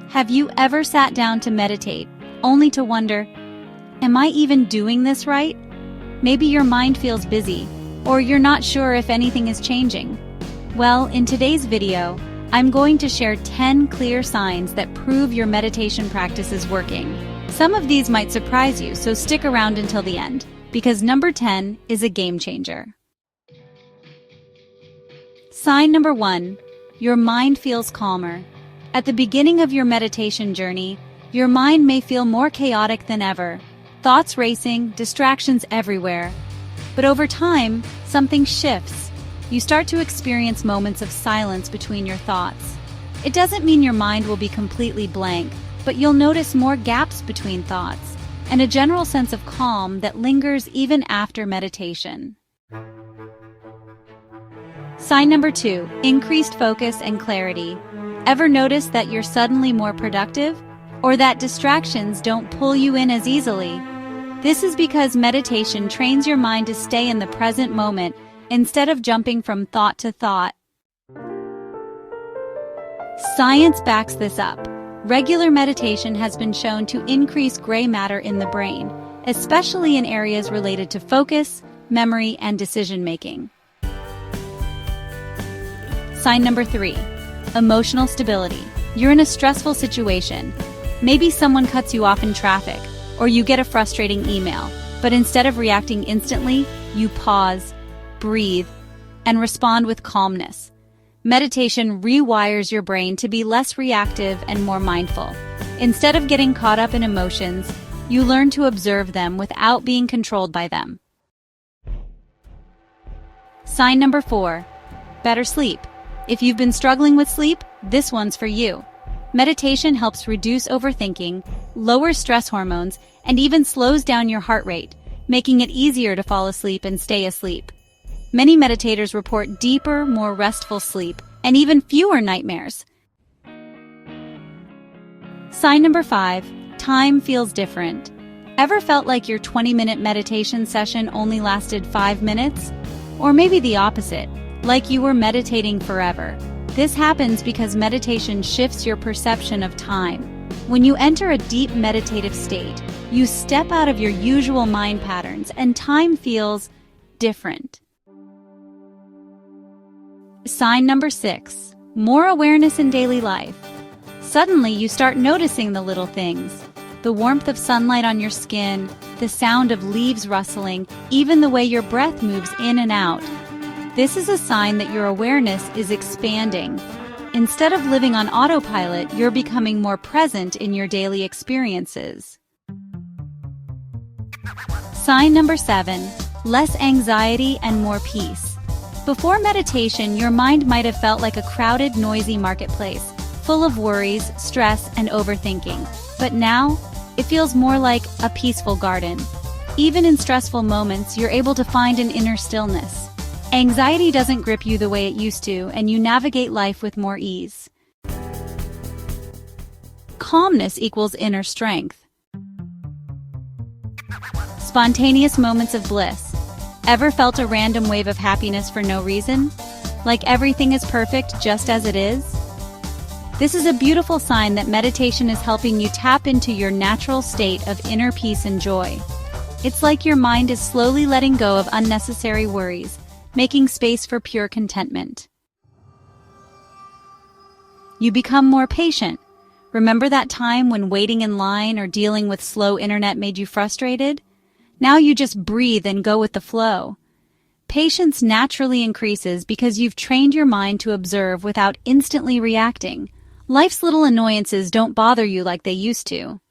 Have you ever sat down to meditate, only to wonder, am I even doing this right? Maybe your mind feels busy, or you're not sure if anything is changing. Well, in today's video, I'm going to share 10 clear signs that prove your meditation practice is working. Some of these might surprise you, so stick around until the end, because number 10 is a game changer. Sign number 1, your mind feels calmer. At the beginning of your meditation journey, your mind may feel more chaotic than ever, thoughts racing, distractions everywhere. But over time, something shifts. You start to experience moments of silence between your thoughts. It doesn't mean your mind will be completely blank, but you'll notice more gaps between thoughts, and a general sense of calm that lingers even after meditation. Sign number 2, increased focus and clarity. Ever notice that you're suddenly more productive? Or that distractions don't pull you in as easily? This is because meditation trains your mind to stay in the present moment instead of jumping from thought to thought. Science backs this up. Regular meditation has been shown to increase gray matter in the brain, especially in areas related to focus, memory, and decision-making. Sign number 3, emotional stability. You're in a stressful situation. Maybe someone cuts you off in traffic, or you get a frustrating email, but instead of reacting instantly, you pause, breathe, and respond with calmness. Meditation rewires your brain to be less reactive and more mindful. Instead of getting caught up in emotions, you learn to observe them without being controlled by them. Sign number 4, better sleep. If you've been struggling with sleep, this one's for you. Meditation helps reduce overthinking, lowers stress hormones, and even slows down your heart rate, making it easier to fall asleep and stay asleep. Many meditators report deeper, more restful sleep, and even fewer nightmares. Sign number 5, time feels different. Ever felt like your 20-minute meditation session only lasted 5 minutes? Or maybe the opposite, like you were meditating forever. This happens because meditation shifts your perception of time. When you enter a deep meditative state, you step out of your usual mind patterns and time feels different. Sign number 6, more awareness in daily life. Suddenly, you start noticing the little things. The warmth of sunlight on your skin, the sound of leaves rustling, even the way your breath moves in and out. This is a sign that your awareness is expanding. Instead of living on autopilot, you're becoming more present in your daily experiences. Sign number 7, less anxiety and more peace. Before meditation, your mind might have felt like a crowded, noisy marketplace, full of worries, stress, and overthinking. But now, it feels more like a peaceful garden. Even in stressful moments, you're able to find an inner stillness. Anxiety doesn't grip you the way it used to, and you navigate life with more ease. Calmness equals inner strength. Spontaneous moments of bliss. Ever felt a random wave of happiness for no reason? Like everything is perfect just as it is? This is a beautiful sign that meditation is helping you tap into your natural state of inner peace and joy. It's like your mind is slowly letting go of unnecessary worries, making space for pure contentment. You become more patient. Remember that time when waiting in line or dealing with slow internet made you frustrated? Now you just breathe and go with the flow. Patience naturally increases because you've trained your mind to observe without instantly reacting. Life's little annoyances don't bother you like they used to.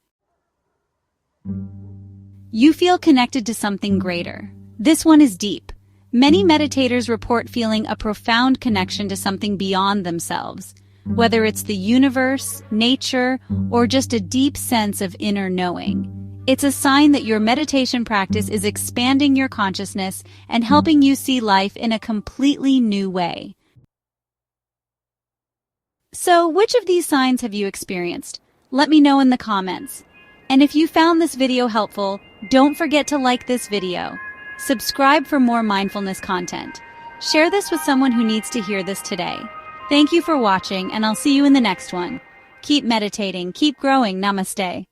You feel connected to something greater. This one is deep. Many meditators report feeling a profound connection to something beyond themselves, whether it's the universe, nature, or just a deep sense of inner knowing. It's a sign that your meditation practice is expanding your consciousness and helping you see life in a completely new way. So, which of these signs have you experienced? Let me know in the comments. And if you found this video helpful, don't forget to like this video. Subscribe for more mindfulness content. Share this with someone who needs to hear this today. Thank you for watching, and I'll see you in the next one. Keep meditating, keep growing. Namaste.